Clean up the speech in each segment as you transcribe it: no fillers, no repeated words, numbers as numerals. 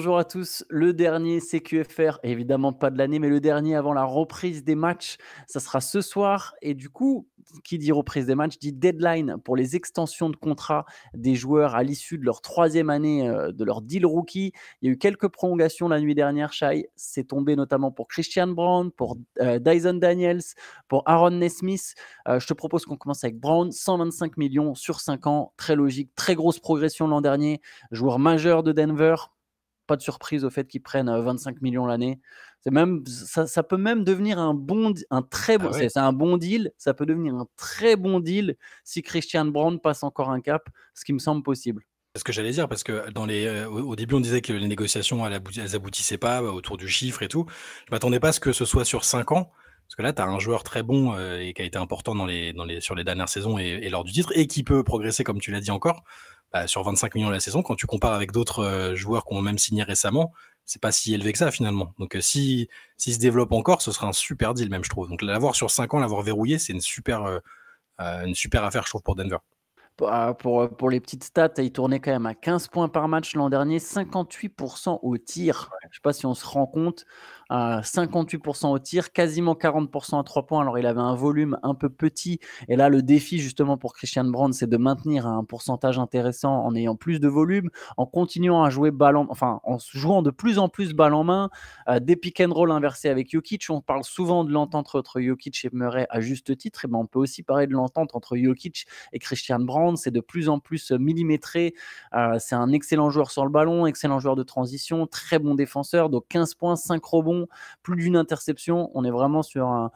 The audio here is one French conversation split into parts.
Bonjour à tous. Le dernier CQFR, évidemment pas de l'année, mais le dernier avant la reprise des matchs, ça sera ce soir. Et du coup, qui dit reprise des matchs dit deadline pour les extensions de contrat des joueurs à l'issue de leur troisième année de leur deal rookie. Il y a eu quelques prolongations la nuit dernière, Shai. C'est tombé notamment pour Christian Brown, pour Dyson Daniels, pour Aaron Nesmith. Je te propose qu'on commence avec Brown, 125 millions sur 5 ans. Très logique, très grosse progression l'an dernier. Joueur majeur de Denver. Pas de surprise au fait qu'ils prennent 25 millions l'année. Ça peut même devenir un très bon, Ah ouais. c'est un bon deal. Ça peut devenir un très bon deal si Christian Brown passe encore un cap, ce qui me semble possible. C'est ce que j'allais dire parce que au début, on disait que les négociations, elles aboutissaient pas, autour du chiffre et tout. Je m'attendais pas à ce que ce soit sur 5 ans, parce que là, tu as un joueur très bon, et qui a été important sur les dernières saisons et lors du titre et qui peut progresser comme tu l'as dit encore, sur 25 millions la saison. Quand tu compares avec d'autres, joueurs qui ont même signé récemment, c'est pas si élevé que ça finalement. Donc, s'il se développe encore, ce sera un super deal même, je trouve. Donc l'avoir sur 5 ans, l'avoir verrouillé, c'est une super affaire, je trouve, pour Denver. Pour les petites stats, il tournait quand même à 15 points par match l'an dernier, 58% au tir. Je ne sais pas si on se rend compte, 58% au tir, quasiment 40% à 3 points. Alors, il avait un volume un peu petit. Et là, le défi, justement, pour Christian Brown, c'est de maintenir un pourcentage intéressant en ayant plus de volume, en continuant à jouer en jouant de plus en plus balle en main, des pick and roll inversés avec Jokic. On parle souvent de l'entente entre Jokic et Murray à juste titre. Et ben, on peut aussi parler de l'entente entre Jokic et Christian Brown. C'est de plus en plus millimétré. C'est un excellent joueur sur le ballon, excellent joueur de transition, très bon défenseur. Donc 15 points, 5 rebonds, plus d'une interception. On est vraiment sur un.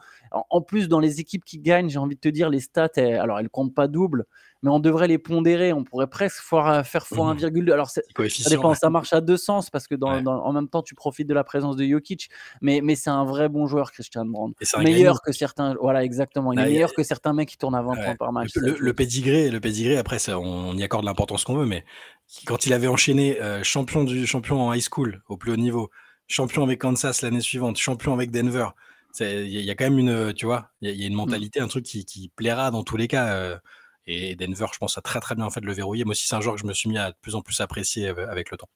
En plus, dans les équipes qui gagnent, j'ai envie de te dire, les stats, alors elles comptent pas double, mais on devrait les pondérer. On pourrait presque faire fois Mmh. 1,2. Alors, Petit ça coefficient, dépend, ouais. ça marche à deux sens parce que Ouais. en même temps, tu profites de la présence de Jokic, mais c'est un vrai bon joueur, Christian Brown. Et c'est un gagnant. Meilleur que certains. Voilà, exactement. Il est Bah, meilleur que certains mecs qui tournent à 20 points ouais, par match. le pédigré après ça on y accorde l'importance qu'on veut, mais quand il avait enchaîné, champion en high school au plus haut niveau, champion avec Kansas l'année suivante, champion avec Denver, il y a quand même tu vois? Il y a une Mm. mentalité, un truc qui plaira dans tous les cas, et Denver, je pense, a très, très bien fait de le verrouiller. Moi aussi, c'est un joueur que je me suis mis à de plus en plus apprécier, avec le temps.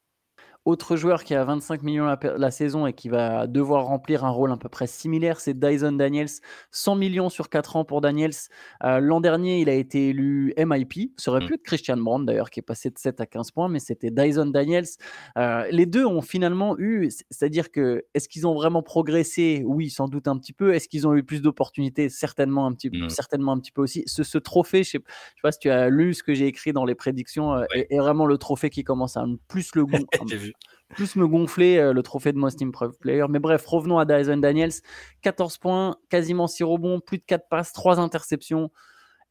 Autre joueur qui a 25 millions la saison et qui va devoir remplir un rôle à peu près similaire, c'est Dyson Daniels. 100 millions sur 4 ans pour Daniels. L'an dernier, il a été élu MIP. Ça aurait Mmh. pu être Christian Brown d'ailleurs, qui est passé de 7 à 15 points, mais c'était Dyson Daniels. Les deux ont finalement eu, c'est-à-dire que, est-ce qu'ils ont vraiment progressé? Oui, sans doute un petit peu. Est-ce qu'ils ont eu plus d'opportunités? Mmh. Certainement un petit peu aussi. Ce trophée, je sais pas si tu as lu ce que j'ai écrit dans les prédictions, Ouais, est vraiment le trophée qui commence à j'ai vu. plus me gonfler, le trophée de Most Improved Player. Mais bref, revenons à Dyson Daniels. 14 points, quasiment 6 rebonds, plus de 4 passes, 3 interceptions,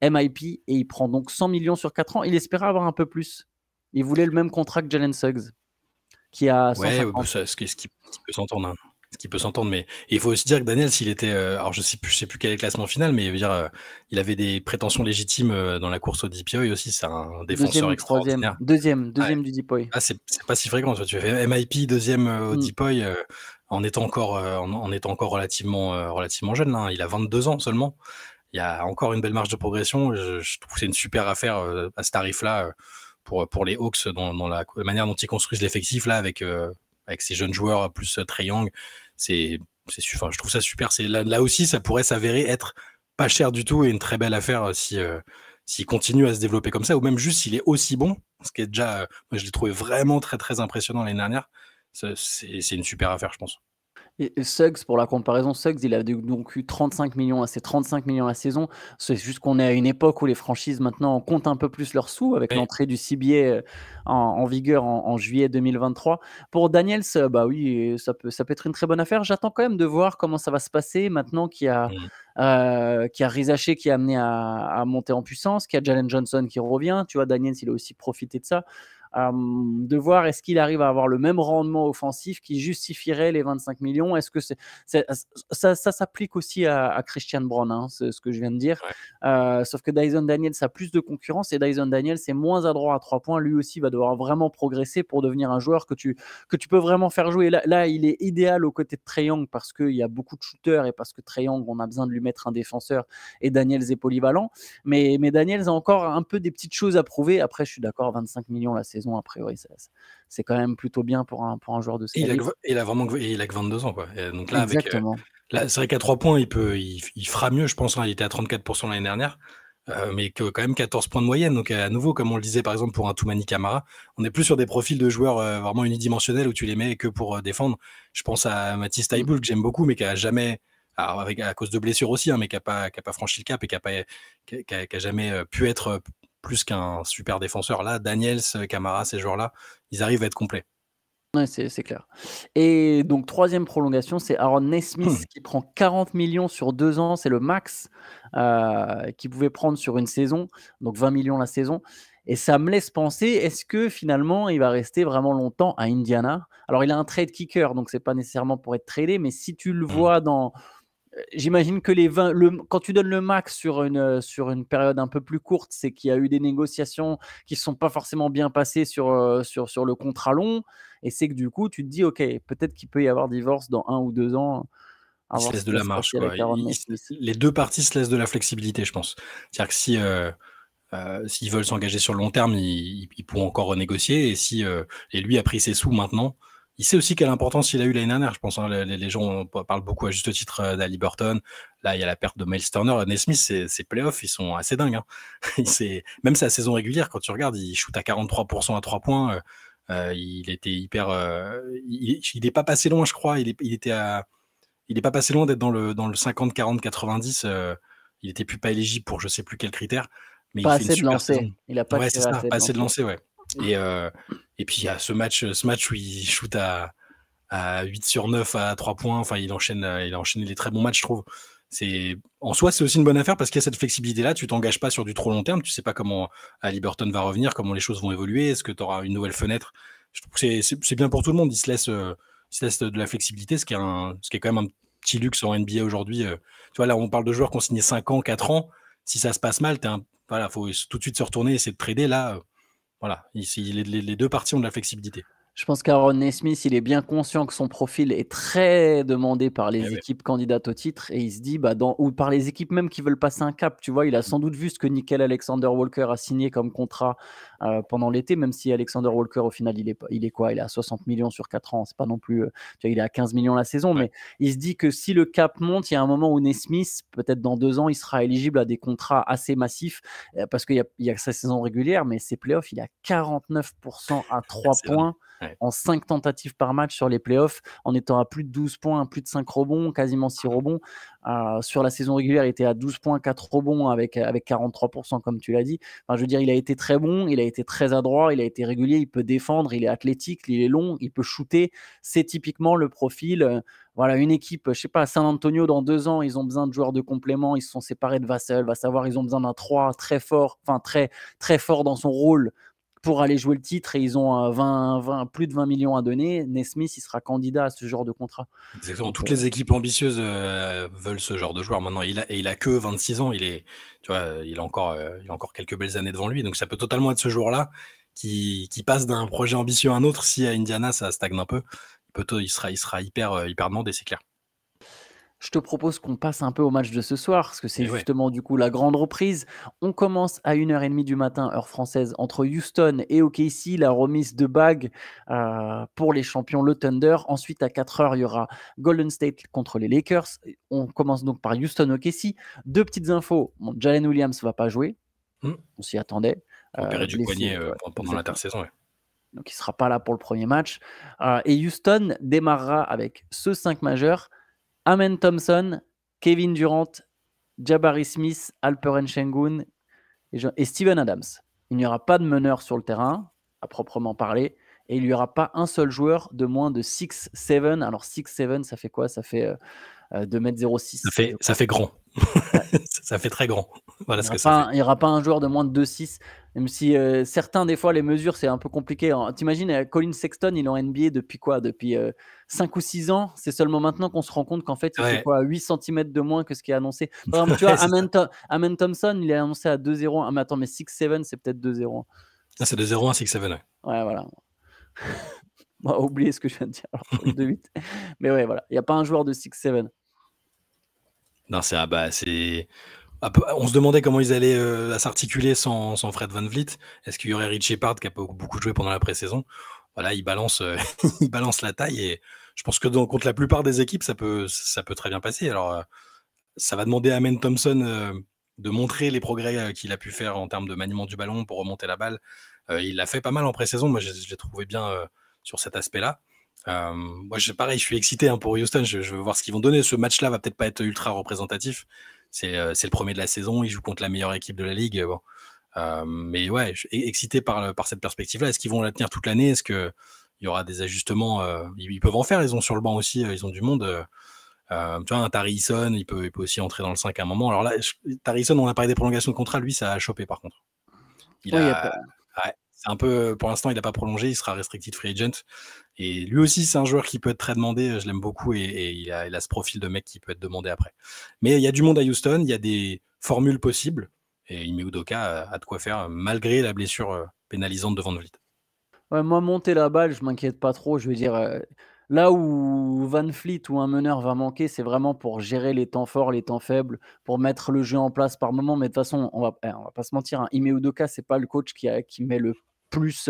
MIP, et il prend donc 100 millions sur 4 ans. Il espérait avoir un peu plus. Il voulait le même contrat que Jalen Suggs, qui a Ouais, bah, 150. ça ce qui peut s'entendre, hein. Ce qui peut s'entendre, mais il faut aussi dire que Daniel, s'il était, alors je sais plus quel est le classement final, mais je veux dire, il avait des prétentions légitimes, dans la course au DPOY aussi. C'est un Deuxième défenseur ou troisième. extraordinaire. Ah ouais. Deuxième du Depoy. Ah, c'est pas si fréquent, tu vois? Tu fais MIP 2e, au Mm. DPOY, en étant encore relativement jeune, là, hein. Il a 22 ans seulement. Il y a encore une belle marge de progression. Je trouve que c'est une super affaire, à ce tarif-là, pour les Hawks dans la manière dont ils construisent l'effectif là avec ces jeunes joueurs plus, Trae Young. C'est enfin, je trouve ça super. C'est là aussi, ça pourrait s'avérer être pas cher du tout et une très belle affaire, s'il continue à se développer comme ça, ou même juste s'il est aussi bon, ce qui est déjà, moi je l'ai trouvé vraiment très, très impressionnant l'année dernière. C'est une super affaire, je pense. Et Suggs, pour la comparaison, Suggs, il a donc eu 35 millions, c'est 35 millions la saison. C'est juste qu'on est à une époque où les franchises maintenant comptent un peu plus leurs sous avec Oui. l'entrée du CBA en vigueur en juillet 2023. Pour Daniels, bah oui, ça peut être une très bonne affaire. J'attends quand même de voir comment ça va se passer maintenant Mmh. qu'il y a Rizaché qui est amené à monter en puissance, qu'il y a Jalen Johnson qui revient. Tu vois, Daniels, il a aussi profité de ça. De voir est-ce qu'il arrive à avoir le même rendement offensif qui justifierait les 25 millions. Est-ce que ça s'applique aussi à Christian Brown, hein, c'est ce que je viens de dire. Ouais. Sauf que Dyson Daniels a plus de concurrence et Dyson Daniels est moins adroit à 3 points. Lui aussi va devoir vraiment progresser pour devenir un joueur que tu peux vraiment faire jouer. Là, il est idéal aux côtés de Trae Young parce qu'il y a beaucoup de shooters et parce que Trae Young, on a besoin de lui mettre un défenseur et Daniels est polyvalent. Mais Daniels a encore un peu des petites choses à prouver. Après, je suis d'accord, 25 millions la saison, saison, a priori, c'est quand même plutôt bien pour un joueur de ce Et calibre. il a vraiment il a que 22 ans, quoi. Et donc là, Exactement. là, c'est vrai qu'à 3 points, il fera mieux, je pense. Hein. Il était à 34% l'année dernière, mais que quand même 14 points de moyenne. Donc à nouveau, comme on le disait par exemple pour un Toumani Camara, on est plus sur des profils de joueurs vraiment unidimensionnels où tu les mets que pour défendre. Je pense à Mathis Taiboul, que j'aime beaucoup, mais qui a jamais, alors à cause de blessures aussi, hein, mais qui a pas franchi le cap et qui a jamais pu être plus qu'un super défenseur. Là, Daniels, Camara, ces joueurs-là, ils arrivent à être complets. Ouais, c'est clair. Et donc 3e prolongation, c'est Aaron Nesmith qui prend 40 millions sur 2 ans, c'est le max, qu'il pouvait prendre sur une saison, donc 20 millions la saison, et ça me laisse penser, est-ce que finalement il va rester vraiment longtemps à Indiana? Alors il a un trade kicker, donc c'est pas nécessairement pour être tradé, mais si tu le vois dans j'imagine que quand tu donnes le max sur une période un peu plus courte, c'est qu'il y a eu des négociations qui ne sont pas forcément bien passées sur le contrat long, et c'est que du coup, tu te dis: «OK, peut-être qu'il peut y avoir divorce dans 1 ou 2 ans», à Ils se voir ce laissent de qui va la se marge, passer quoi. avec Aaron Nesmith. Les 2 parties se laissent de la flexibilité, je pense. C'est-à-dire que si, s'ils veulent s'engager sur le long terme, ils pourront encore renégocier. Et si et lui a pris ses sous maintenant, il sait aussi quelle importance il a eu l'année dernière. Je pense hein, les gens parlent beaucoup à juste titre d'Haliburton. Là, il y a la perte de Miles Turner. Nesmith, ses playoffs, ils sont assez dingues. Hein. Même sa saison régulière, quand tu regardes, il shoot à 43% à 3 points. Il était hyper. Il n'est pas passé loin, je crois. Il est pas passé loin d'être dans le 50, 40, 90. Il était plus pas éligible pour je sais plus quel critère, mais il Pas fait une assez de super saison. lancers. Il a pas Ouais, c'est tiré ça, assez pas de assez de lancers. lancers, ouais. Et puis il y a ce match où il shoot à 8 sur 9 à 3 points. Enfin, il a enchaîné les très bons matchs, je trouve. En soi, c'est aussi une bonne affaire parce qu'il y a cette flexibilité-là. Tu t'engages pas sur du trop long terme. Tu sais pas comment Haliburton va revenir, comment les choses vont évoluer. Est-ce que tu auras une nouvelle fenêtre? Je trouve que c'est bien pour tout le monde. Il se laisse de la flexibilité, ce qui est quand même un petit luxe en NBA aujourd'hui. Tu vois, là, on parle de joueurs qui ont signé 5 ans, 4 ans. Si ça se passe mal, voilà, faut tout de suite se retourner et essayer de trader. Là, voilà, les 2 parties ont de la flexibilité. Je pense qu'Aaron Nesmith, il est bien conscient que son profil est très demandé par Eh les ouais. équipes candidates au titre, et il se dit, bah, ou par les équipes même qui veulent passer un cap. Tu vois, il a sans doute vu ce que Nickel Alexander-Walker a signé comme contrat pendant l'été, même si Alexander Walker, au final, il est quoi? Il est à 60 millions sur 4 ans. C'est pas non plus, tu vois, il est à 15 millions la saison, Ouais. mais il se dit que si le cap monte, il y a un moment où Nesmith, peut-être dans 2 ans, il sera éligible à des contrats assez massifs, parce qu'il y a sa saison régulière, mais ses playoffs, il est à 49% à 3 C'est dingue. points Ouais. en 5 tentatives par match sur les playoffs, en étant à plus de 12 points, plus de 5 rebonds, quasiment 6 rebonds. Sur la saison régulière, il était à 12 points, 4 rebonds avec 43%, comme tu l'as dit. Enfin, je veux dire, il a été très bon, il a été très adroit, il a été régulier, il peut défendre, il est athlétique, il est long, il peut shooter. C'est typiquement le profil. Voilà, une équipe, je sais pas, San Antonio, dans 2 ans, ils ont besoin de joueurs de complément, ils se sont séparés de Vassell, va savoir, ils ont besoin d'un 3 très fort, enfin très, très fort dans son rôle pour aller jouer le titre, et ils ont plus de 20 millions à donner. Nesmith, il sera candidat à ce genre de contrat. Exactement. Donc, Toutes les équipes ambitieuses veulent ce genre de joueur maintenant. Il a que 26 ans. Tu vois, il a encore quelques belles années devant lui. Donc ça peut totalement être ce joueur-là qui passe d'un projet ambitieux à un autre. Si à Indiana ça stagne un peu, il sera hyper demandé, c'est clair. je te propose qu'on passe un peu au match de ce soir, parce que c'est Et ouais. justement du coup la grande reprise. On commence à 1h30 du matin, heure française, entre Houston et OKC, la remise de bague pour les champions, le Thunder. Ensuite, à 4h, il y aura Golden State contre les Lakers. On commence donc par Houston-OKC. 2 petites infos. Bon, Jalen Williams ne va pas jouer, Hmm. on s'y attendait. Opéré du Blessé, poignet ouais, pendant exactement. l'intersaison. Ouais. Donc il ne sera pas là pour le premier match. Et Houston démarrera avec ce 5 majeur: Amen Thompson, Kevin Durant, Jabari Smith, Alperen Sengun et Steven Adams. Il n'y aura pas de meneur sur le terrain, à proprement parler, et il n'y aura pas un seul joueur de moins de 6'7". Alors 6'7", ça fait quoi? Ça fait 2,06 m, je Ça crois. fait grand. Ouais. Ça fait très grand. Voilà Il ce que ça fait. n'y aura pas un joueur de moins de 2,6, même si certains, des fois, les mesures, c'est un peu compliqué. Hein. T'imagines, Colin Sexton, il est en NBA depuis quoi? Depuis 5 ou 6 ans. C'est seulement maintenant qu'on se rend compte qu'en fait, il fait Ouais. quoi? 8 cm de moins que ce qui est annoncé. Par exemple, tu vois, Ouais, c'est ça. Amen Thompson, il est annoncé à 2,0. Ah, mais attends, mais 6'7", c'est peut-être 2,0. Ah, c'est de 0 à 6-7. Ouais. Ouais, voilà. On va oublier ce que je viens de dire. Alors, 2,8. Mais ouais, voilà. Il n'y a pas un joueur de 6'7". Non, c'est On se demandait comment ils allaient s'articuler sans Fred VanVleet. Est-ce qu'il y aurait Rich Shepard qui a beaucoup joué pendant la pré-saison? Voilà, il balance, il balance la taille et je pense que contre la plupart des équipes, ça peut très bien passer. Alors, ça va demander à Amen Thompson de montrer les progrès qu'il a pu faire en termes de maniement du ballon pour remonter la balle. Il l'a fait pas mal en pré-saison. Moi, je l'ai trouvé bien sur cet aspect-là. Moi, pareil, je suis excité pour Houston. Je veux voir ce qu'ils vont donner. Ce match-là va peut-être pas être ultra représentatif. C'est le premier de la saison. Ils jouent contre la meilleure équipe de la ligue. Bon. Mais ouais, je suis excité par cette perspective-là. Est-ce qu'ils vont la tenir toute l'année? Est-ce qu'il y aura des ajustements? Ils peuvent en faire. Ils ont sur le banc aussi. Ils ont du monde. Tu vois, un Tari Eason, il peut aussi entrer dans le 5 à un moment. Alors là, Tari Eason, on a parlé des prolongations de contrat. Lui, ça a chopé par contre. C'est un peu, pour l'instant, il n'a pas prolongé. Il sera restricted free agent. Et lui aussi, c'est un joueur qui peut être très demandé. Je l'aime beaucoup et il a ce profil de mec qui peut être demandé après. Mais il y a du monde à Houston. Il y a des formules possibles. Et Ime Udoka a de quoi faire malgré la blessure pénalisante de VanVleet. Ouais, moi, monter la balle, je m'inquiète pas trop. Je veux dire, là où VanVleet ou un meneur va manquer, c'est vraiment pour gérer les temps forts, les temps faibles, pour mettre le jeu en place par moment. Mais de toute façon, on va pas se mentir, Ime Udoka, c'est pas le coach qui met le plus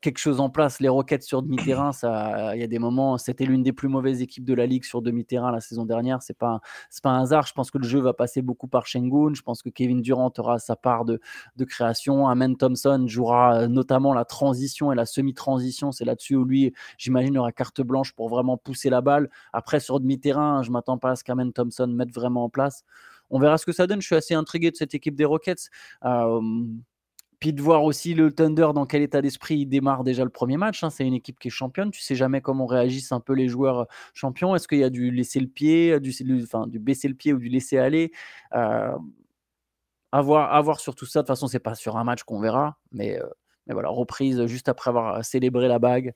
quelque chose en place. Les Rockets sur demi-terrain, il y a des moments, c'était l'une des plus mauvaises équipes de la ligue sur demi-terrain la saison dernière. C'est pas un hasard. Je pense que le jeu va passer beaucoup par Şengün. Je pense que Kevin Durant aura sa part de création. Amen Thompson jouera notamment la transition et la semi-transition. C'est là-dessus où lui, j'imagine, aura carte blanche pour vraiment pousser la balle. Après, sur demi-terrain, je m'attends pas à ce qu'Amen Thompson mette vraiment en place. On verra ce que ça donne. Je suis assez intrigué de cette équipe des Rockets. Puis de voir aussi le Thunder dans quel état d'esprit il démarre déjà le premier match. C'est une équipe qui est championne. Tu sais jamais comment réagissent un peu les joueurs champions. Est-ce qu'il y a du laisser le pied, du baisser le pied ou du laisser aller à voir sur tout ça. De toute façon, c'est pas sur un match qu'on verra. Mais voilà, reprise juste après avoir célébré la bague.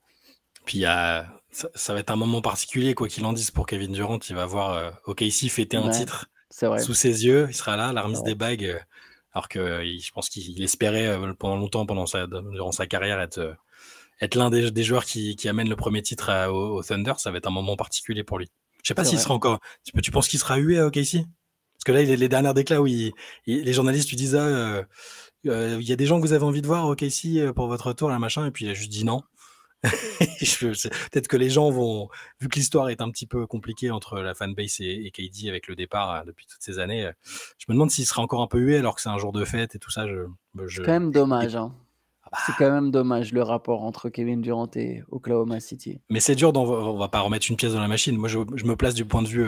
Puis ça va être un moment particulier, quoi qu'il en dise, pour Kevin Durant. Il va voir OKC fêter un titre sous ses yeux. Il sera là, la remise des bagues. Alors que je pense qu'il espérait pendant longtemps, durant sa carrière, être l'un des joueurs qui amène le premier titre au Thunder. Ça va être un moment particulier pour lui. Je sais pas s'il sera encore. Tu penses qu'il sera hué à OKC? Parce que là, les dernières déclats où les journalistes lui disent il y a des gens que vous avez envie de voir au OKC pour votre retour, là, machin, et puis il a juste dit non. Peut-être que les gens vont, vu que l'histoire est un petit peu compliquée entre la fanbase et KD avec le départ depuis toutes ces années, je me demande s'il sera encore un peu hué alors que c'est un jour de fête et tout ça. C'est quand même dommage. C'est quand même dommage le rapport entre Kevin Durant et Oklahoma City. Mais c'est dur, on va pas remettre une pièce dans la machine. Moi, je me place du point de vue.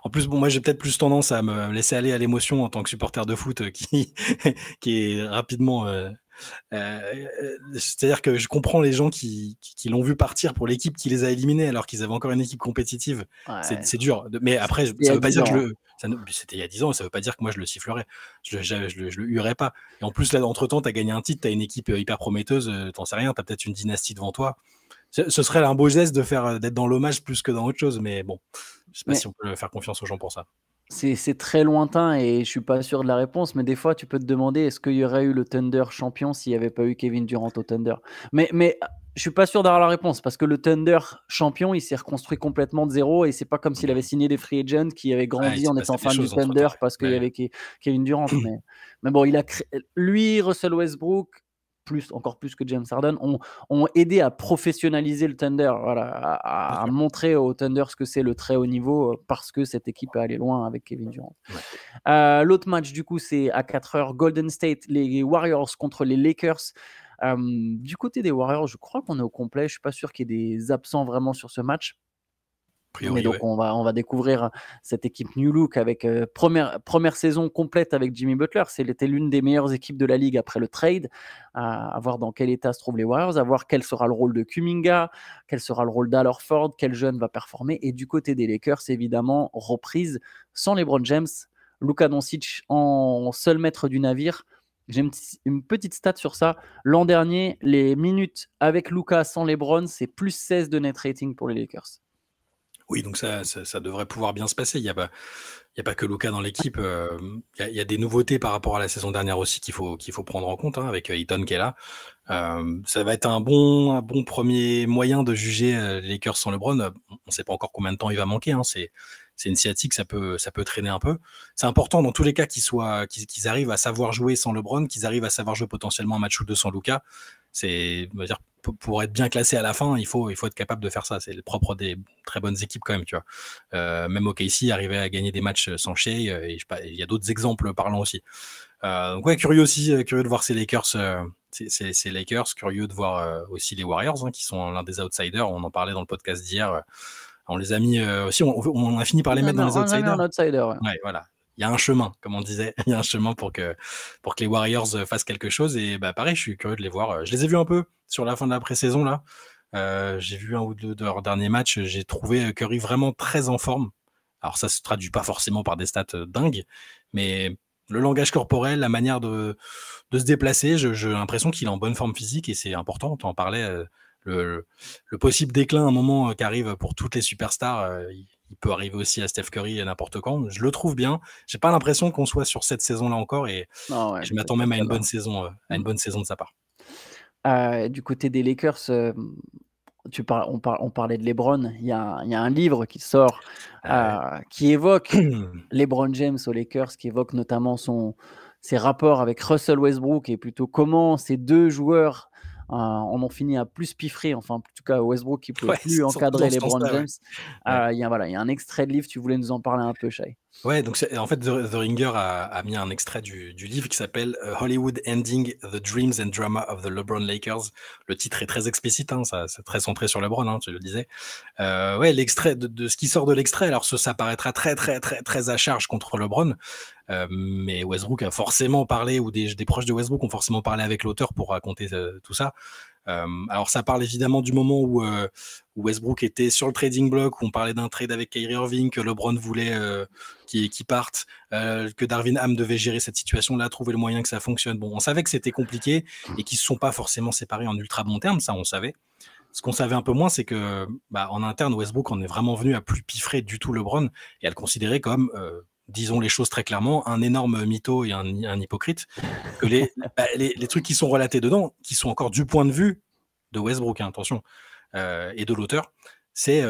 En plus, bon, moi, j'ai peut-être plus tendance à me laisser aller à l'émotion en tant que supporter de foot qui est rapidement. C'est-à-dire que je comprends les gens qui l'ont vu partir pour l'équipe qui les a éliminés alors qu'ils avaient encore une équipe compétitive. Ouais. C'est dur. Mais après, ça veut pas dire que c'était il y a 10 ans, ça veut pas dire que moi je le sifflerais. Je le huerais pas. Et en plus, là, entre-temps, tu as gagné un titre, tu as une équipe hyper prometteuse, t'en sais rien, tu as peut-être une dynastie devant toi. Ce serait un beau geste d'être dans l'hommage plus que dans autre chose, mais bon, je sais pas si on peut faire confiance aux gens pour ça. C'est très lointain et je suis pas sûr de la réponse, mais des fois, tu peux te demander est-ce qu'il y aurait eu le Thunder champion s'il n'y avait pas eu Kevin Durant au Thunder. Mais je suis pas sûr d'avoir la réponse parce que le Thunder champion, il s'est reconstruit complètement de zéro et c'est pas comme s'il avait signé des free agents qui avaient grandi en étant fan du Thunder parce qu'il y avait Kevin Durant. mais bon, lui, Russell Westbrook, encore plus que James Harden, ont aidé à professionnaliser le Thunder, à montrer au Thunder ce que c'est le très haut niveau parce que cette équipe est allée loin avec Kevin Durant. L'autre match, du coup, c'est à 4h, Golden State, les Warriors contre les Lakers. Du côté des Warriors, je crois qu'on est au complet. Je ne suis pas sûr qu'il y ait des absents vraiment sur ce match. Mais donc, on va découvrir cette équipe New Look avec première saison complète avec Jimmy Butler. C'était l'une des meilleures équipes de la ligue après le trade. À voir dans quel état se trouvent les Warriors, à voir quel sera le rôle de Kuminga, quel sera le rôle d'Al Horford, quel jeune va performer. Et du côté des Lakers, évidemment, reprise sans LeBron James, Luka Doncic en seul maître du navire. J'ai une petite stat sur ça. L'an dernier, les minutes avec Luka sans LeBron, c'est plus 16 de net rating pour les Lakers. Oui, donc ça devrait pouvoir bien se passer. Il n'y a pas que Luka dans l'équipe. Il y a des nouveautés par rapport à la saison dernière aussi qu'il faut prendre en compte, avec Ayton qui est là. Ça va être un bon premier moyen de juger les Lakers sans LeBron. On ne sait pas encore combien de temps il va manquer. C'est une sciatique, ça peut traîner un peu. C'est important dans tous les cas qu'ils arrivent à savoir jouer sans LeBron, qu'ils arrivent à savoir jouer potentiellement un match ou deux sans Luka. Pour être bien classé à la fin, il faut être capable de faire ça. C'est le propre des très bonnes équipes quand même, tu vois. Même OKC arrivait à gagner des matchs sans Shea, et il y a d'autres exemples parlants aussi. Donc ouais, curieux de voir ces Lakers, ces Lakers, curieux de voir aussi les Warriors, hein, qui sont l'un des outsiders. On en parlait dans le podcast d'hier. On les a mis aussi, on a fini par les mettre dans les outsiders. On a mis en outsider, ouais. Ouais, voilà. Il y a un chemin, comme on disait, il y a un chemin pour que les Warriors fassent quelque chose. Et pareil, je suis curieux de les voir. Je les ai vus un peu sur la fin de la pré-saison là. J'ai vu un ou deux de leurs derniers matchs. J'ai trouvé Curry vraiment très en forme. Alors ça se traduit pas forcément par des stats dingues, mais le langage corporel, la manière de se déplacer, j'ai l'impression qu'il est en bonne forme physique et c'est important. Tu en parlais, le possible déclin à un moment qui arrive pour toutes les superstars, il peut arriver aussi à Steph Curry à n'importe quand. Je le trouve bien. J'ai pas l'impression qu'on soit sur cette saison-là encore et je m'attends même à une bonne saison, de sa part. Du côté des Lakers, on parlait de LeBron. Il y a un livre qui sort qui évoque LeBron James aux Lakers, qui évoque notamment ses rapports avec Russell Westbrook et plutôt comment ces deux joueurs en ont fini à plus piffrer. Enfin, en tout cas, Westbrook qui ne pouvait plus encadrer LeBron James. Il y a un extrait de livre. Tu voulais nous en parler un peu, Shai? Ouais, donc en fait, The Ringer a mis un extrait du livre qui s'appelle Hollywood Ending the Dreams and Drama of the LeBron Lakers. Le titre est très explicite, hein, c'est très centré sur LeBron, hein, tu le disais. Ouais, l'extrait de ce qui sort de l'extrait, alors ça paraîtra très très très très à charge contre LeBron, mais Westbrook a forcément parlé, ou des proches de Westbrook ont forcément parlé avec l'auteur pour raconter tout ça. Alors ça parle évidemment du moment où Westbrook était sur le trading block, où on parlait d'un trade avec Kyrie Irving, que LeBron voulait qu'il parte, que Darvin Ham devait gérer cette situation-là, trouver le moyen que ça fonctionne. Bon, on savait que c'était compliqué et qu'ils ne se sont pas forcément séparés en ultra bon terme, ça on savait. Ce qu'on savait un peu moins, c'est que en interne, Westbrook en est vraiment venu à plus piffrer du tout LeBron et à le considérer comme disons les choses très clairement, un énorme mytho et un hypocrite, que les trucs qui sont relatés dedans, qui sont encore du point de vue de Westbrook, hein, attention, et de l'auteur, c'est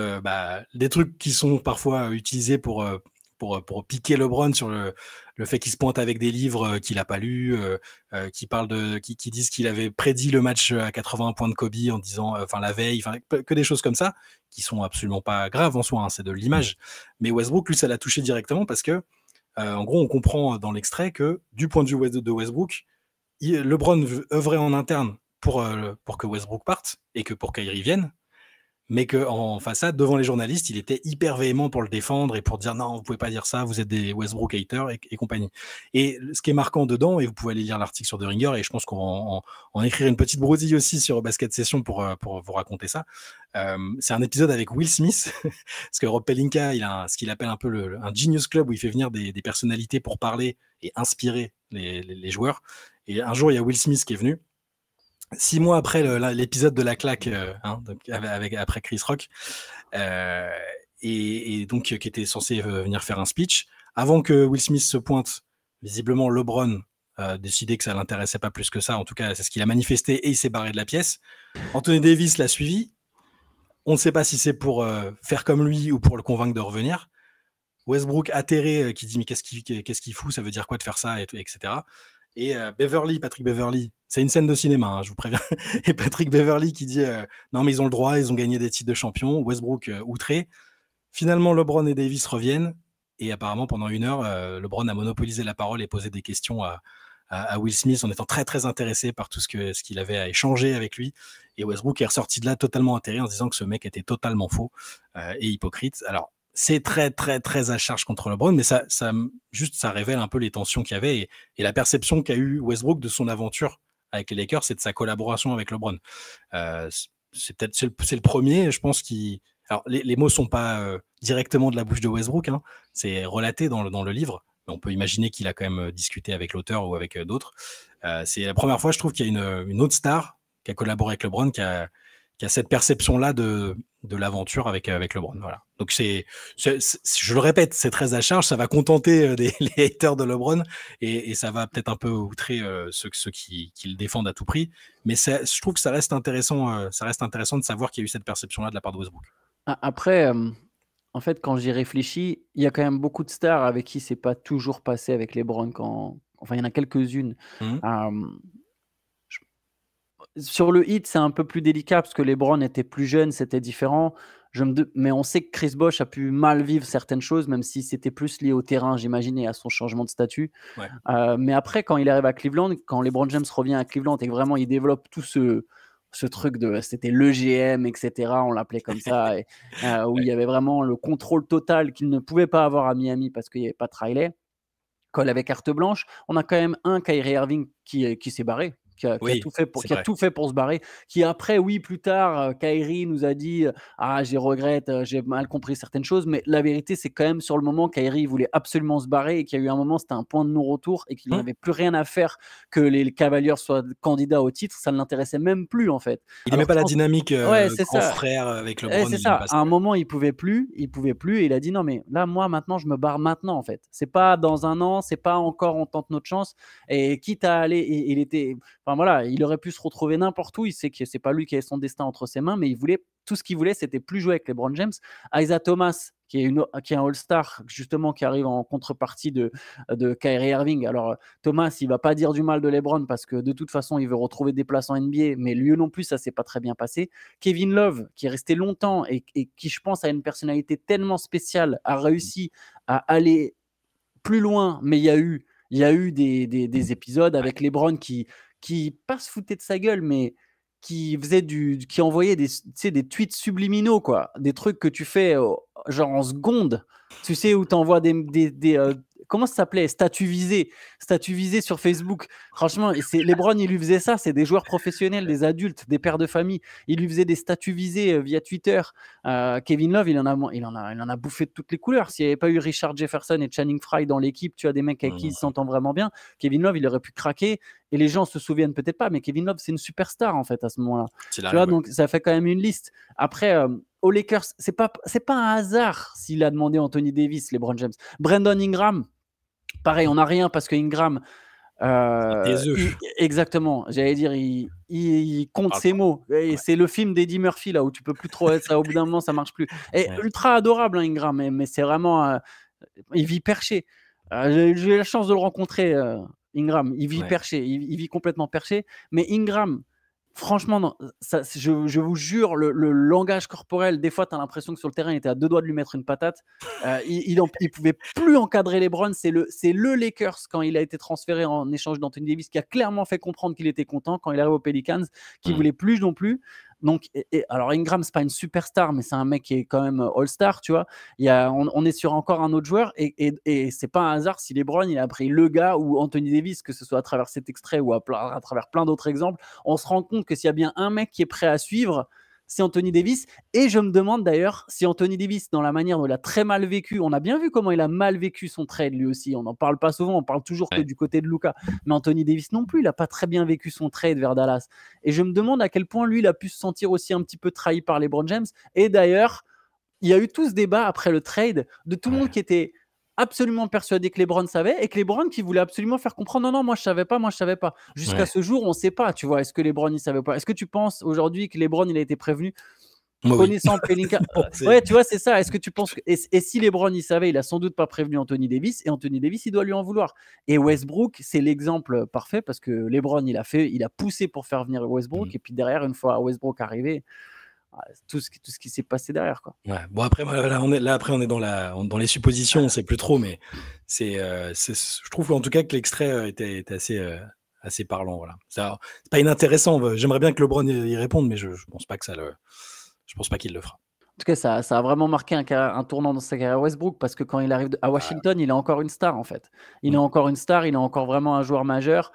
des trucs qui sont parfois utilisés pour piquer LeBron sur le fait qu'il se pointe avec des livres qu'il n'a pas lus, qui disent qu'il avait prédit le match à 80 points de Kobe en disant, la veille, que des choses comme ça, qui sont absolument pas graves en soi, hein, c'est de l'image. Mais Westbrook, lui, ça l'a touché directement parce que, en gros, on comprend dans l'extrait que, du point de vue de Westbrook, LeBron œuvrait en interne pour que Westbrook parte et que pour Kyrie vienne, mais qu'en façade, devant les journalistes, il était hyper véhément pour le défendre et pour dire non, vous pouvez pas dire ça, vous êtes des Westbrook haters et compagnie. Et ce qui est marquant dedans, et vous pouvez aller lire l'article sur The Ringer, et je pense qu'on va en écrire une petite brousille aussi sur Basket Session pour vous raconter ça. C'est un épisode avec Will Smith, parce que Rob Pelinka, il a ce qu'il appelle un peu un Genius Club où il fait venir des personnalités pour parler et inspirer les joueurs. Et un jour, il y a Will Smith qui est venu. 6 mois après l'épisode de la claque, après Chris Rock, et donc qui était censé venir faire un speech, avant que Will Smith se pointe, visiblement LeBron a décidé que ça l'intéressait pas plus que ça, en tout cas c'est ce qu'il a manifesté et il s'est barré de la pièce. Anthony Davis l'a suivi, on ne sait pas si c'est pour faire comme lui ou pour le convaincre de revenir. Westbrook atterré qui dit mais qu'est-ce qu'il fout, ça veut dire quoi de faire ça, etc. Et Patrick Beverly, c'est une scène de cinéma, hein, je vous préviens. Et Patrick Beverly qui dit non mais ils ont le droit, ils ont gagné des titres de champion. Westbrook outré. Finalement, LeBron et Davis reviennent et apparemment pendant 1 heure, LeBron a monopolisé la parole et posé des questions à Will Smith en étant très très intéressé par tout ce qu'il avait à échanger avec lui. Et Westbrook est ressorti de là totalement atterré en se disant que ce mec était totalement faux et hypocrite. Alors c'est très très très à charge contre LeBron, mais ça révèle un peu les tensions qu'il y avait et la perception qu'a eu Westbrook de son aventure avec les Lakers, c'est de sa collaboration avec LeBron. C'est le premier, je pense, alors les mots sont pas directement de la bouche de Westbrook, hein, c'est relaté dans le livre, mais on peut imaginer qu'il a quand même discuté avec l'auteur ou avec d'autres. C'est la première fois, je trouve, qu'il y a une autre star qui a collaboré avec LeBron, qui a cette perception-là de l'aventure avec LeBron. Voilà. Donc je le répète, c'est très à charge, ça va contenter les haters de LeBron et ça va peut-être un peu outrer ceux qui le défendent à tout prix. Mais je trouve que ça reste intéressant de savoir qu'il y a eu cette perception-là de la part de Westbrook. Après, en fait, quand j'y réfléchis, il y a quand même beaucoup de stars avec qui c'est pas toujours passé avec LeBron enfin, il y en a quelques-unes. Mmh. Hem, je Sur le Heat, c'est un peu plus délicat parce que LeBron était plus jeune, c'était différent. Mais on sait que Chris Bosh a pu mal vivre certaines choses, même si c'était plus lié au terrain, j'imagine, et à son changement de statut. Ouais. Mais après, quand il arrive à Cleveland, quand LeBron James revient à Cleveland et que vraiment il développe tout ce truc c'était le GM, et cetera, on l'appelait comme ça, et où il Ouais. y avait vraiment le contrôle total qu'il ne pouvait pas avoir à Miami parce qu'il y avait pas de Riley. Quand il avait carte blanche, on a quand même un Kyrie Irving qui s'est barré, Oui, c'est qui a vrai. tout fait pour se barrer, qui après, oui, plus tard, Kyrie nous a dit, «Ah, je regrette, j'ai mal compris certaines choses», mais la vérité, c'est quand même sur le moment, Kyrie voulait absolument se barrer et qu'il y a eu un moment, c'était un point de non-retour et qu'il Mmh. n'avait plus rien à faire que les Cavaliers soient candidats au titre, ça ne l'intéressait même plus, en fait. Il aimait Alors pas je la pense dynamique, Ouais, c'est grand ça. frère avec Et LeBron, c'est il aimait ça. pas ça, À un ouais. moment, il pouvait plus et il a dit: «Non, mais là, moi, maintenant, je me barre maintenant, en fait. C'est pas dans un an, c'est pas encore on tente notre chance», et quitte à aller il était enfin, voilà, il aurait pu se retrouver n'importe où. Il sait que c'est pas lui qui avait son destin entre ses mains, mais tout ce qu'il voulait, c'était plus jouer avec LeBron James. Isaiah Thomas, qui est un All-Star, justement, qui arrive en contrepartie de Kyrie Irving. Alors, Thomas, il va pas dire du mal de LeBron parce que, de toute façon, il veut retrouver des places en NBA, mais lui non plus, ça s'est pas très bien passé. Kevin Love, qui est resté longtemps et qui, je pense, a une personnalité tellement spéciale, a réussi à aller plus loin, mais il y a eu des épisodes Ouais. avec LeBron qui pas se foutait de sa gueule, mais qui envoyait tu sais, des tweets subliminaux, quoi. Des trucs que tu fais, genre en secondes. Tu sais, où tu envoies comment ça s'appelait? Statuts visés sur Facebook. Franchement, et LeBron, il lui faisait ça. C'est des joueurs professionnels, des adultes, des pères de famille. Il lui faisait des statuts visés via Twitter. Kevin Love, il en a bouffé de toutes les couleurs. S'il n'y avait pas eu Richard Jefferson et Channing Frye dans l'équipe, tu as des mecs avec qui il Mmh. s'entend vraiment bien. Kevin Love, il aurait pu craquer et les gens se souviennent peut-être pas, mais Kevin Love, c'est une superstar, en fait, à ce moment-là. S'il Tu vois, arrive, ouais. donc ça fait quand même une liste. Après, aux Lakers, c'est pas un hasard s'il a demandé Anthony Davis, LeBron James. Brandon Ingram, pareil, on n'a rien parce que Ingram, C'est un taiseux. exactement, j'allais dire, il compte Parle ses pas. mots. Et Ouais, c'est le film d'Eddie Murphy, là, où tu peux plus trop être ça. Au bout d'un moment, ça marche plus. Et ouais. ultra adorable, hein, Ingram, mais c'est vraiment, il vit perché. J'ai eu la chance de le rencontrer, Ingram. Il vit Ouais. perché, il vit complètement perché. Mais Ingram, franchement, non, ça, je vous jure, le langage corporel, des fois, tu as l'impression que sur le terrain, il était à 2 doigts de lui mettre une patate. Il pouvait plus encadrer LeBron. C'est le Lakers, quand il a été transféré en échange d'Anthony Davis, qui a clairement fait comprendre qu'il était content quand il arrive aux Pelicans, qu'il Mmh. voulait plus non plus. Donc, alors Ingram, c'est pas une superstar, mais c'est un mec qui est quand même All-Star, tu vois. On est sur encore un autre joueur, et c'est pas un hasard si LeBron, il a pris le gars, ou Anthony Davis, que ce soit à travers cet extrait ou à travers plein d'autres exemples. On se rend compte que s'il y a bien un mec qui est prêt à suivre, c'est Anthony Davis. Et je me demande d'ailleurs si Anthony Davis, dans la manière dont il a très mal vécu, on a bien vu comment il a mal vécu son trade lui aussi. On n'en parle pas souvent, on parle toujours que Ouais. du côté de Luka. Mais Anthony Davis non plus, il n'a pas très bien vécu son trade vers Dallas. Et je me demande à quel point lui, il a pu se sentir aussi un petit peu trahi par LeBron James. Et d'ailleurs, il y a eu tout ce débat après le trade de tout le monde Ouais. qui était absolument persuadé que LeBron savait, et que LeBron qui voulait absolument faire comprendre: non, non, moi je savais pas, moi je savais pas. Jusqu'à Ouais. ce jour, on ne sait pas, tu vois, est-ce que LeBron il savait pas? Est-ce que tu penses aujourd'hui que LeBron il a été prévenu? Moi, oui. Connaissant Pelinka, C'est ouais, tu vois, c'est ça. Est-ce que tu penses que, et si LeBron il savait, il a sans doute pas prévenu Anthony Davis, et Anthony Davis il doit lui en vouloir. Et Westbrook, c'est l'exemple parfait parce que LeBron il a poussé pour faire venir mmh. Westbrook, et puis derrière, une fois Westbrook arrivé, tout ce qui s'est passé derrière, quoi. Ouais. Bon après moi là après on est dans les suppositions, on sait plus trop, mais c'est je trouve en tout cas que l'extrait, était assez parlant, voilà. Ça c'est pas inintéressant, j'aimerais bien que LeBron y réponde, mais je pense pas que je pense pas qu'il le fera. En tout cas, ça a vraiment marqué un tournant dans sa carrière, Westbrook, parce que quand il arrive à Bah, Washington, il est encore une star, en fait. Il est mmh, encore une star, il est encore vraiment un joueur majeur.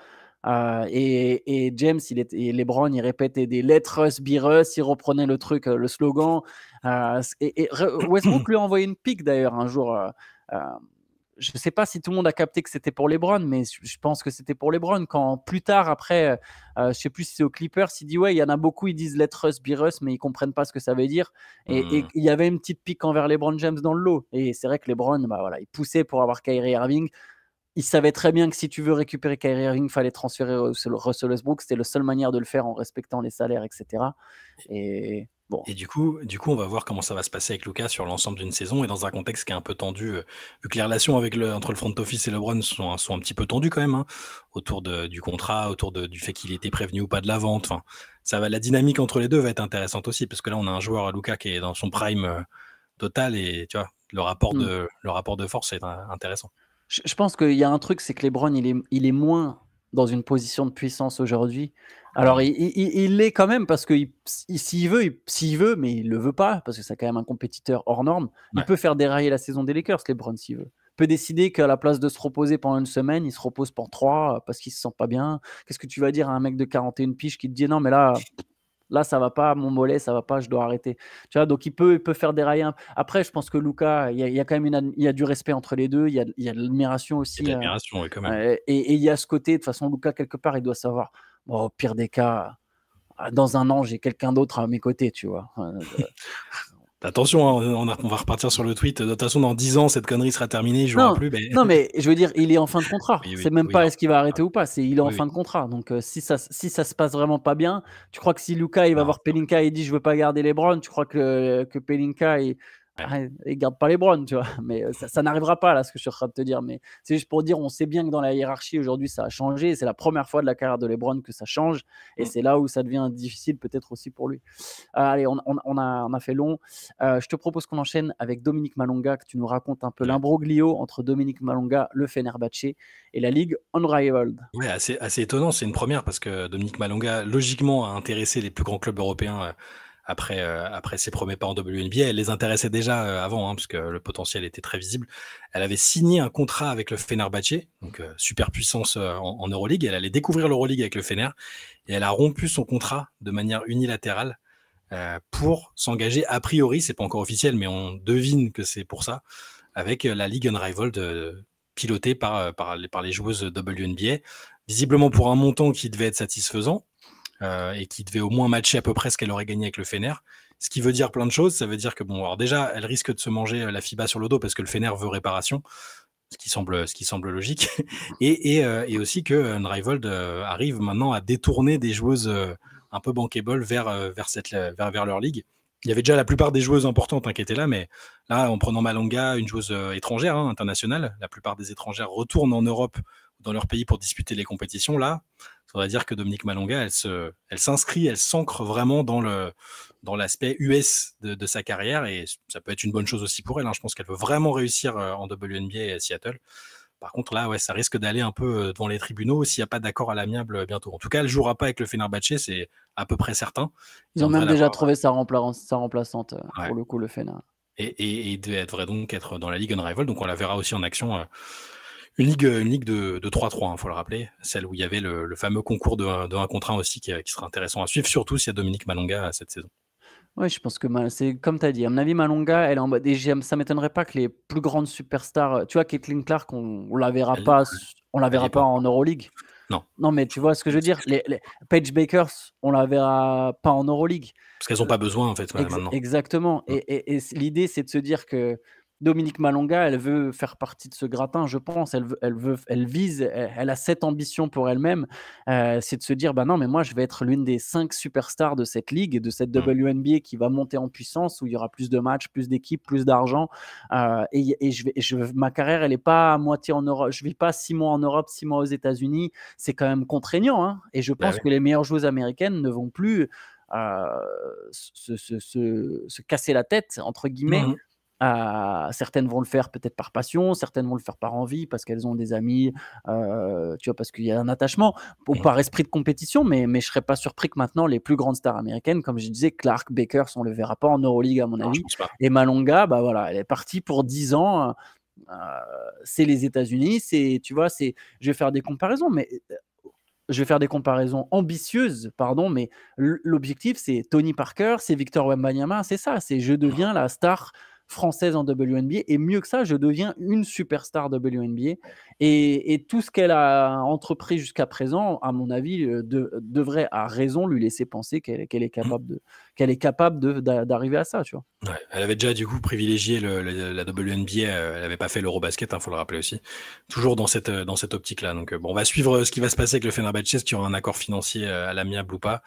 Et James, et LeBron, il répétait des Let Russ be Russ, il reprenait le truc, le slogan. Westbrook lui a envoyé une pique d'ailleurs un jour. Euh, je ne sais pas si tout le monde a capté que c'était pour LeBron, mais je pense que c'était pour LeBron. Quand plus tard, après, je ne sais plus si c'est aux Clippers, il dit ouais, il y en a beaucoup, ils disent Let Russ be Russ, mais ils comprennent pas ce que ça veut dire. Et mmh, il y avait une petite pique envers LeBron James dans le lot. Et c'est vrai que LeBron, bah voilà, il poussait pour avoir Kyrie Irving. Il savait très bien que si tu veux récupérer Kyrie Irving, il fallait transférer Russell Westbrook. C'était la seule manière de le faire en respectant les salaires, etc. Et Bon. Et du coup, on va voir comment ça va se passer avec Luka sur l'ensemble d'une saison et dans un contexte qui est un peu tendu, vu que les relations entre le front office et LeBron sont un petit peu tendues quand même, hein, autour du contrat, du fait qu'il était prévenu ou pas de la vente. Enfin, la dynamique entre les deux va être intéressante aussi, parce que là, on a un joueur, Luka, qui est dans son prime total, et tu vois, le rapport de force est intéressant. Je pense qu'il y a un truc, c'est que LeBron, il est moins dans une position de puissance aujourd'hui. Alors, il l'est quand même parce que s'il veut, mais il le veut pas, parce que c'est quand même un compétiteur hors norme, il Ouais. peut faire dérailler la saison des Lakers, LeBron, s'il veut. Il peut décider qu'à la place de se reposer pendant une semaine, il se repose pour 3 parce qu'il se sent pas bien. Qu'est-ce que tu vas dire à un mec de 41 piges qui te dit non, mais là, ça va pas, mon mollet, ça va pas, je dois arrêter. Tu vois, donc il peut faire dérailler. Après, je pense que Luka, il y a quand même il y a du respect entre les deux, il y a de l'admiration Et de aussi. l'admiration, oui, quand même. Et il y a ce côté, de toute façon, Luka, quelque part, il doit savoir, bon, au pire des cas, dans un an, j'ai quelqu'un d'autre à mes côtés, tu vois. Attention, hein, on va repartir sur le tweet. De toute façon, dans 10 ans, cette connerie sera terminée, il jouera Non, plus. non, mais je veux dire, il est en fin de contrat. Oui, C'est même oui, pas non. est-ce qu'il va arrêter ou pas, c'est il est en Oui, fin oui. de contrat. Donc si ça se passe vraiment pas bien, tu crois que si Luka il va Non, voir Pelinka et il dit je veux pas garder LeBron, tu crois que Pelinka ouais. il garde pas LeBron, tu vois. Mais ça n'arrivera pas là, ce que je suis en train de te dire. Mais c'est juste pour dire, on sait bien que dans la hiérarchie aujourd'hui ça a changé. C'est la première fois de la carrière de LeBron que ça change, et c'est là où ça devient difficile peut-être aussi pour lui. Allez, on a fait long. Je te propose qu'on enchaîne avec Dominique Malonga, que tu nous racontes un peu Ouais. l'imbroglio entre Dominique Malonga, le Fenerbahçe et la Ligue Unrivaled. Ouais, assez étonnant. C'est une première parce que Dominique Malonga, logiquement, a intéressé les plus grands clubs européens après ses premiers pas en WNBA. Elle les intéressait déjà avant, hein, parce que le potentiel était très visible. Elle avait signé un contrat avec le Fenerbahçe, donc super puissance en Euroleague. Elle allait découvrir l'Euroleague avec le Fener et elle a rompu son contrat de manière unilatérale pour s'engager, a priori, c'est pas encore officiel, mais on devine que c'est pour ça, avec la Ligue Unrivaled pilotée par les joueuses WNBA, visiblement pour un montant qui devait être satisfaisant et qui devait au moins matcher à peu près ce qu'elle aurait gagné avec le Fener. Ce qui veut dire plein de choses. Ça veut dire que, bon, alors déjà, elle risque de se manger la FIBA sur le dos parce que le Fener veut réparation, ce qui semble logique. Et aussi que Unrivaled arrive maintenant à détourner des joueuses un peu bankable vers leur ligue. Il y avait déjà la plupart des joueuses importantes qui étaient là, mais là, en prenant Malonga, une joueuse étrangère, internationale, la plupart des étrangères retournent en Europe, dans leur pays pour disputer les compétitions. Là, ça voudrait dire que Dominique Malonga, elle s'inscrit, elle s'ancre vraiment dans l'aspect US de sa carrière, et ça peut être une bonne chose aussi pour elle. Je pense qu'elle veut vraiment réussir en WNBA à Seattle. Par contre, là, ouais, ça risque d'aller un peu devant les tribunaux s'il n'y a pas d'accord à l'amiable bientôt. En tout cas, elle ne jouera pas avec le Fenerbahçe, c'est à peu près certain. Ils ont même déjà trouvé sa remplaçante Ouais. pour le coup, le Fener. Et il devrait donc être dans la Ligue Unrivaled, donc on la verra aussi en action. Une ligue de 3-3, il faut le rappeler, celle où il y avait le fameux concours de 1 contre 1 aussi, qui sera intéressant à suivre, surtout s'il y a Dominique Malonga cette saison. Oui, je pense que c'est comme tu as dit. À mon avis, Malonga, elle est en mode. Et ça m'étonnerait pas que les plus grandes superstars. Tu vois, Caitlin Clark, on la verra pas, en Euroleague. Non. Non, mais tu vois ce que je veux dire. Les Paige Bakers, on la verra pas en Euroleague. Parce qu'elles n'ont pas besoin, en fait, maintenant. Exactement. Et l'idée, c'est de se dire que Dominique Malonga, elle veut faire partie de ce gratin, je pense. Elle vise, elle a cette ambition pour elle-même. C'est de se dire, bah non, mais moi, je vais être l'une des 5 superstars de cette ligue, de cette WNBA qui va monter en puissance, où il y aura plus de matchs, plus d'équipes, plus d'argent. Ma carrière, elle n'est pas à moitié en Europe. Je ne vis pas 6 mois en Europe, 6 mois aux États-Unis. C'est quand même contraignant, hein. Et je pense que les meilleures joueuses américaines ne vont plus se casser la tête, entre guillemets. Certaines vont le faire peut-être par passion, certaines vont le faire par envie parce qu'elles ont des amis, tu vois, parce qu'il y a un attachement, ou par esprit de compétition, mais je ne serais pas surpris que maintenant les plus grandes stars américaines, comme je disais, Clark, Bakers, on ne le verra pas en Euroleague à mon avis, et Malonga, bah voilà, elle est partie pour 10 ans, c'est les États-Unis, tu vois, je vais faire des comparaisons, mais je vais faire des comparaisons ambitieuses, pardon, mais l'objectif, c'est Tony Parker, c'est Victor Wembanyama, c'est ça, c'est je deviens la star française en WNBA, et mieux que ça, je deviens une superstar WNBA, et tout ce qu'elle a entrepris jusqu'à présent, à mon avis, devrait à raison lui laisser penser qu'elle est capable d'arriver à ça, tu vois. Ouais, elle avait déjà du coup privilégié la WNBA, elle n'avait pas fait l'Eurobasket, faut le rappeler aussi. Toujours dans cette optique-là. Donc bon, on va suivre ce qui va se passer avec le Fenerbahçe, s'il y aura un accord financier à l'amiable ou pas.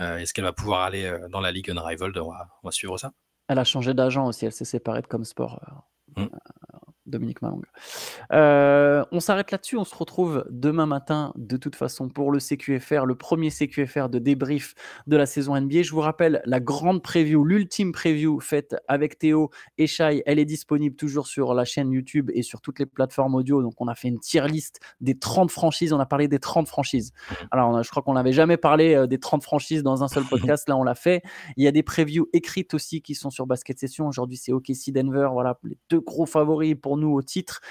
Est-ce qu'elle va pouvoir aller dans la Ligue Unrivaled? On va suivre ça. Elle a changé d'agent aussi, elle s'est séparée de Comsport, Mm. Dominique Malonga. On s'arrête là-dessus, on se retrouve demain matin de toute façon pour le CQFR, le premier CQFR de débrief de la saison NBA. Je vous rappelle la grande preview, l'ultime preview faite avec Théo et Shai, elle est disponible toujours sur la chaîne YouTube et sur toutes les plateformes audio. Donc on a fait une tier list des 30 franchises, on a parlé des 30 franchises. Alors je crois qu'on n'avait jamais parlé des 30 franchises dans un seul podcast, là on l'a fait. Il y a des previews écrites aussi qui sont sur Basket Session. Aujourd'hui c'est OKC Denver, voilà les deux gros favoris pour nous au titre.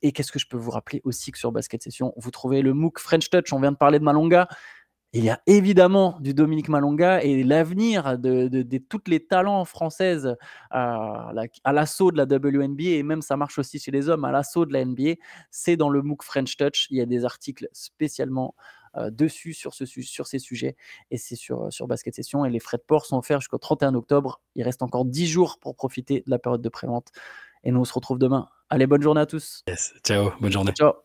Et qu'est-ce que je peux vous rappeler aussi que sur Basket Session, vous trouvez le MOOC French Touch, on vient de parler de Malonga. Il y a évidemment du Dominique Malonga et l'avenir de tous les talents françaises à l'assaut de la WNBA, et même ça marche aussi chez les hommes, à l'assaut de la NBA, c'est dans le MOOC French Touch. Il y a des articles spécialement dessus sur ces sujets, et c'est sur Basket Session, et les frais de port sont offerts jusqu'au 31 octobre. Il reste encore 10 jours pour profiter de la période de prévente, et nous on se retrouve demain. Allez, bonne journée à tous. Yes. Ciao, bonne journée. Ciao.